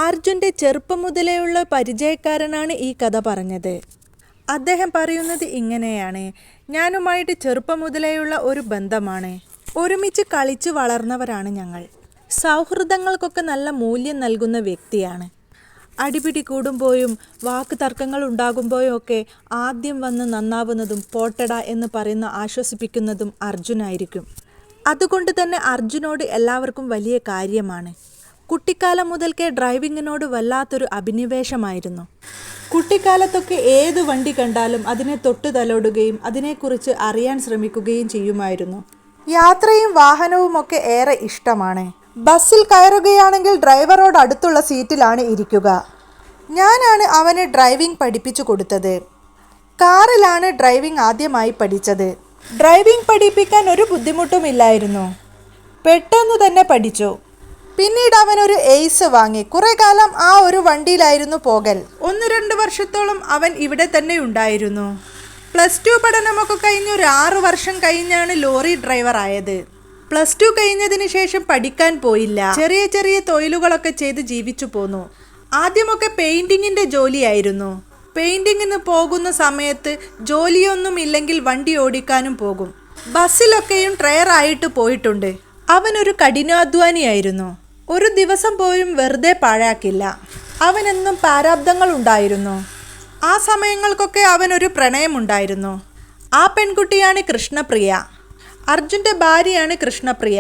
അർജുൻ്റെ ചെറുപ്പം മുതലേയുള്ള പരിചയക്കാരനാണ് ഈ കഥ പറഞ്ഞത്. അദ്ദേഹം പറയുന്നത് ഇങ്ങനെയാണ്: ഞാനുമായിട്ട് ചെറുപ്പം മുതലേയുള്ള ഒരു ബന്ധമാണ്. ഒരുമിച്ച് കളിച്ചു വളർന്നവരാണ് ഞങ്ങൾ. സൗഹൃദങ്ങൾക്കൊക്കെ നല്ല മൂല്യം നൽകുന്ന വ്യക്തിയാണ്. അടിപിടി കൂടുമ്പോഴും വാക്ക് തർക്കങ്ങൾ ഉണ്ടാകുമ്പോഴും ഒക്കെ ആദ്യം വന്ന് നന്നാവുന്നതും പോട്ടട എന്ന് പറയുന്ന ആശ്വസിപ്പിക്കുന്നതും അർജുനായിരിക്കും. അതുകൊണ്ട് തന്നെ അർജുനോട് എല്ലാവർക്കും വലിയ കാര്യമാണ്. കുട്ടിക്കാലം മുതൽക്കേ ഡ്രൈവിങ്ങിനോട് വല്ലാത്തൊരു അഭിനിവേശമായിരുന്നു. കുട്ടിക്കാലത്തൊക്കെ ഏത് വണ്ടി കണ്ടാലും അതിനെ തൊട്ടു തലോടുകയും അതിനെക്കുറിച്ച് അറിയാൻ ശ്രമിക്കുകയും ചെയ്യുമായിരുന്നു. യാത്രയും വാഹനവും ഒക്കെ ഏറെ ഇഷ്ടമാണ്. ബസ്സിൽ കയറുകയാണെങ്കിൽ ഡ്രൈവറോട് അടുത്തുള്ള സീറ്റിലാണ് ഇരിക്കുക. ഞാനാണ് അവന് ഡ്രൈവിംഗ് പഠിപ്പിച്ചു കൊടുത്തത്. കാറിലാണ് ഡ്രൈവിംഗ് ആദ്യമായി പഠിച്ചത്. ഡ്രൈവിംഗ് പഠിപ്പിക്കാൻ ഒരു ബുദ്ധിമുട്ടുമില്ലായിരുന്നു. പെട്ടെന്ന് തന്നെ പഠിച്ചു. പിന്നീട് അവനൊരു എയ്സ് വാങ്ങി. കുറെ കാലം ആ ഒരു വണ്ടിയിലായിരുന്നു പോകൽ. 1-2 വർഷത്തോളം അവൻ ഇവിടെ തന്നെ ഉണ്ടായിരുന്നു. +2 പഠനമൊക്കെ കഴിഞ്ഞ് ഒരു 6 വർഷം കഴിഞ്ഞാണ് ലോറി ഡ്രൈവർ ആയത്. +2 കഴിഞ്ഞതിന് ശേഷം പഠിക്കാൻ പോയില്ല. ചെറിയ ചെറിയ തൊഴിലുകളൊക്കെ ചെയ്ത് ജീവിച്ചു പോന്നു. ആദ്യമൊക്കെ പെയിന്റിങ്ങിന്റെ ജോലിയായിരുന്നു. പെയിന്റിങ്ങിന് പോകുന്ന സമയത്ത് ജോലിയൊന്നും ഇല്ലെങ്കിൽ വണ്ടി ഓടിക്കാനും പോകും. ബസ്സിലൊക്കെയും ഡ്രൈവർ ആയിട്ട് പോയിട്ടുണ്ട്. അവനൊരു കഠിനാധ്വാനിയായിരുന്നു. ഒരു ദിവസം പോലും വെറുതെ പാഴാക്കില്ല. അവനെന്നും പ്രാരാബ്ധങ്ങൾ ഉണ്ടായിരുന്നു. ആ സമയങ്ങൾക്കൊക്കെ അവനൊരു പ്രണയമുണ്ടായിരുന്നു. ആ പെൺകുട്ടിയാണ് കൃഷ്ണപ്രിയ. അർജുൻ്റെ ഭാര്യയാണ് കൃഷ്ണപ്രിയ.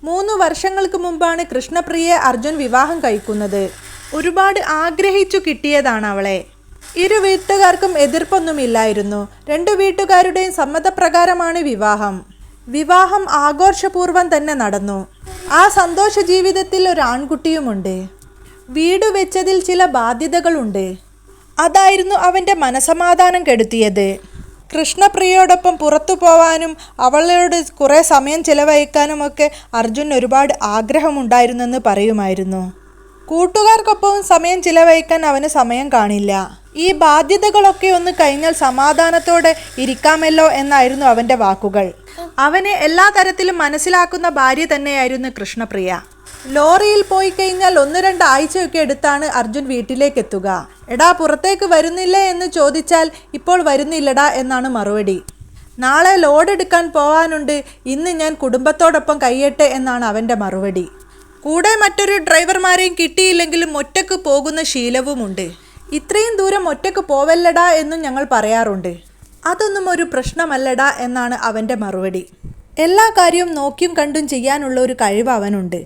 3 വർഷങ്ങൾക്ക് മുമ്പാണ് കൃഷ്ണപ്രിയയെ അർജുൻ വിവാഹം കഴിക്കുന്നത്. ഒരുപാട് ആഗ്രഹിച്ചു കിട്ടിയതാണ് അവളെ. ഇരു വീട്ടുകാർക്കും എതിർപ്പൊന്നുമില്ലായിരുന്നു. 2 വീട്ടുകാരുടെയും സമ്മതപ്രകാരമാണ് വിവാഹം ആഘോഷപൂർവ്വം തന്നെ നടന്നു. ആ സന്തോഷ ജീവിതത്തിൽ ഒരു ആൺകുട്ടിയുമുണ്ട്. വീട് വെച്ചതിൽ ചില ബാധ്യതകളുണ്ട്. അതായിരുന്നു അവൻ്റെ മനസമാധാനം കെടുത്തിയത്. കൃഷ്ണപ്രിയയോടൊപ്പം പുറത്തു പോവാനും അവളോട് കുറേ സമയം ചിലവഴിക്കാനുമൊക്കെ അർജുൻ ഒരുപാട് ആഗ്രഹമുണ്ടായിരുന്നെന്ന് പറയുമായിരുന്നു. കൂട്ടുകാർക്കൊപ്പവും സമയം ചിലവഴിക്കാൻ അവന് സമയം കാണില്ല. ഈ ബാധ്യതകളൊക്കെ ഒന്ന് കഴിഞ്ഞാൽ സമാധാനത്തോടെ ഇരിക്കാമല്ലോ എന്നായിരുന്നു അവൻ്റെ വാക്കുകൾ. അവനെ എല്ലാ തരത്തിലും മനസ്സിലാക്കുന്ന ഭാര്യ തന്നെയായിരുന്നു കൃഷ്ണപ്രിയ. ലോറിയിൽ പോയി കഴിഞ്ഞാൽ 1-2 ആഴ്ചയൊക്കെ എടുത്താണ് അർജുൻ വീട്ടിലേക്ക് എത്തുക. എടാ പുറത്തേക്ക് വരുന്നില്ലേ എന്ന് ചോദിച്ചാൽ ഇപ്പോൾ വരുന്നില്ലടാ എന്നാണ് മറുപടി. നാളെ ലോഡ് എടുക്കാൻ പോവാനുണ്ട്, ഇന്ന് ഞാൻ കുടുംബത്തോടൊപ്പം കഴിയട്ടെ എന്നാണ് അവൻ്റെ മറുപടി. കൂടെ മറ്റൊരു ഡ്രൈവർമാരെയും കിട്ടിയില്ലെങ്കിലും ഒറ്റക്ക് പോകുന്ന ശീലവുമുണ്ട്. ഇത്രയും ദൂരം ഒറ്റക്ക് പോവല്ലടാ എന്നും ഞങ്ങൾ പറയാറുണ്ട്. അതൊന്നും ഒരു പ്രശ്നമല്ലടാ എന്നാണ് അവൻ്റെ മറുപടി. എല്ലാ കാര്യവും നോക്കിയും കണ്ടും ചെയ്യാനുള്ള ഒരു കഴിവ് അവനുണ്ട്.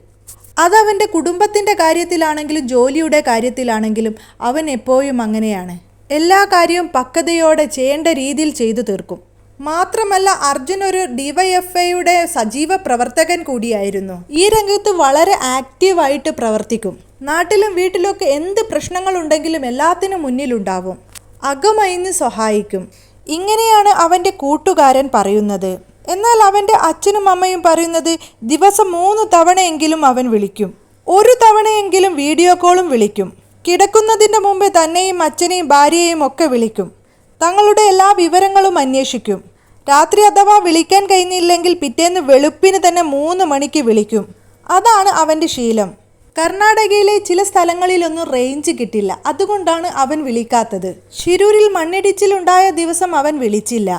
അതവൻ്റെ കുടുംബത്തിൻ്റെ കാര്യത്തിലാണെങ്കിലും ജോലിയുടെ കാര്യത്തിലാണെങ്കിലും അവൻ എപ്പോഴും അങ്ങനെയാണ്. എല്ലാ കാര്യവും പക്വതയോടെ ചെയ്യേണ്ട രീതിയിൽ ചെയ്തു തീർക്കും. മാത്രമല്ല അർജുൻ ഒരു DYFIയുടെ സജീവ പ്രവർത്തകൻ കൂടിയായിരുന്നു. ഈ രംഗത്ത് വളരെ ആക്റ്റീവായിട്ട് പ്രവർത്തിക്കും. നാട്ടിലും വീട്ടിലൊക്കെ എന്ത് പ്രശ്നങ്ങളുണ്ടെങ്കിലും എല്ലാത്തിനും മുന്നിലുണ്ടാവും. അകമഴിഞ്ഞ് സഹായിക്കും. ഇങ്ങനെയാണ് അവൻ്റെ കൂട്ടുകാരൻ പറയുന്നത്. എന്നാൽ അവൻ്റെ അച്ഛനും അമ്മയും പറയുന്നത് ദിവസം 3 തവണയെങ്കിലും അവൻ വിളിക്കും. 1 തവണയെങ്കിലും വീഡിയോ കോളും വിളിക്കും. കിടക്കുന്നതിന് മുമ്പ് തന്നെയും അച്ഛനെയും ഭാര്യയെയും ഒക്കെ വിളിക്കും. തങ്ങളുടെ എല്ലാ വിവരങ്ങളും അന്വേഷിക്കും. രാത്രി അഥവാ വിളിക്കാൻ കഴിഞ്ഞില്ലെങ്കിൽ പിറ്റേന്ന് വെളുപ്പിന് തന്നെ 3 മണിക്ക് വിളിക്കും. അതാണ് അവൻ്റെ ശീലം. കർണാടകയിലെ ചില സ്ഥലങ്ങളിലൊന്നും റേഞ്ച് കിട്ടില്ല. അതുകൊണ്ടാണ് അവൻ വിളിക്കാത്തത്. ശിരൂരിൽ മണ്ണിടിച്ചിലുണ്ടായ ദിവസം അവൻ വിളിച്ചില്ല.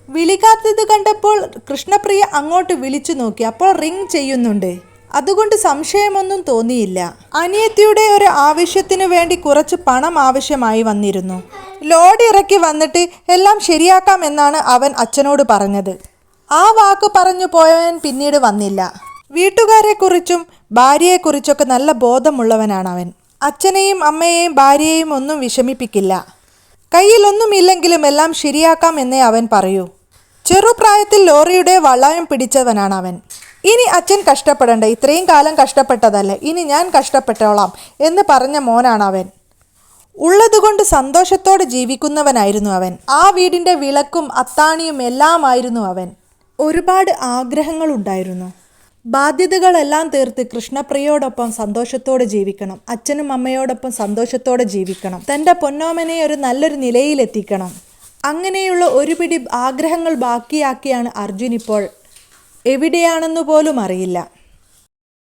വിളിക്കാത്തത് കണ്ടപ്പോൾ കൃഷ്ണപ്രിയ അങ്ങോട്ട് വിളിച്ചു നോക്കി. അപ്പോൾ റിങ് ചെയ്യുന്നുണ്ട്. അതുകൊണ്ട് സംശയമൊന്നും തോന്നിയില്ല. അനിയത്തിയുടെ ഒരു ആവശ്യത്തിനു വേണ്ടി കുറച്ച് പണം ആവശ്യമായി വന്നിരുന്നു. ലോഡ് ഇറക്കി വന്നിട്ട് എല്ലാം ശരിയാക്കാം എന്നാണ് അവൻ അച്ഛനോട് പറഞ്ഞത്. ആ വാക്ക് പറഞ്ഞു പോയവൻ പിന്നീട് വന്നില്ല. വീട്ടുകാരെക്കുറിച്ചും ഭാര്യയെക്കുറിച്ചൊക്കെ നല്ല ബോധമുള്ളവനാണ് അവൻ. അച്ഛനെയും അമ്മയെയും ഭാര്യയെയും ഒന്നും വിഷമിപ്പിക്കില്ല. കയ്യിലൊന്നുമില്ലെങ്കിലും എല്ലാം ശരിയാക്കാം എന്നേ അവൻ പറയൂ. ചെറുപ്രായത്തിൽ ലോറിയുടെ വളയം പിടിച്ചവനാണ് അവൻ. ഇനി അച്ഛൻ കഷ്ടപ്പെടണ്ട, ഇത്രയും കാലം കഷ്ടപ്പെട്ടതല്ലേ, ഇനി ഞാൻ കഷ്ടപ്പെട്ടോളാം എന്ന് പറഞ്ഞ മോനാണ് അവൻ. ഉള്ളതുകൊണ്ട് സന്തോഷത്തോടെ ജീവിക്കുന്നവനായിരുന്നു അവൻ. ആ വീടിൻ്റെ വിളക്കും അത്താണിയും എല്ലാമായിരുന്നു അവൻ. ഒരുപാട് ആഗ്രഹങ്ങളുണ്ടായിരുന്നു. ബാധ്യതകളെല്ലാം തീർത്ത് കൃഷ്ണപ്രിയയോടൊപ്പം സന്തോഷത്തോടെ ജീവിക്കണം. അച്ഛനും അമ്മയോടൊപ്പം സന്തോഷത്തോടെ ജീവിക്കണം. തൻ്റെ പൊന്നോമനെ ഒരു നല്ലൊരു നിലയിലെത്തിക്കണം. അങ്ങനെയുള്ള ഒരു പിടി ആഗ്രഹങ്ങൾ ബാക്കിയാക്കിയാണ് അർജുൻ ഇപ്പോൾ എവിടെയാണെന്ന് പോലും അറിയില്ല.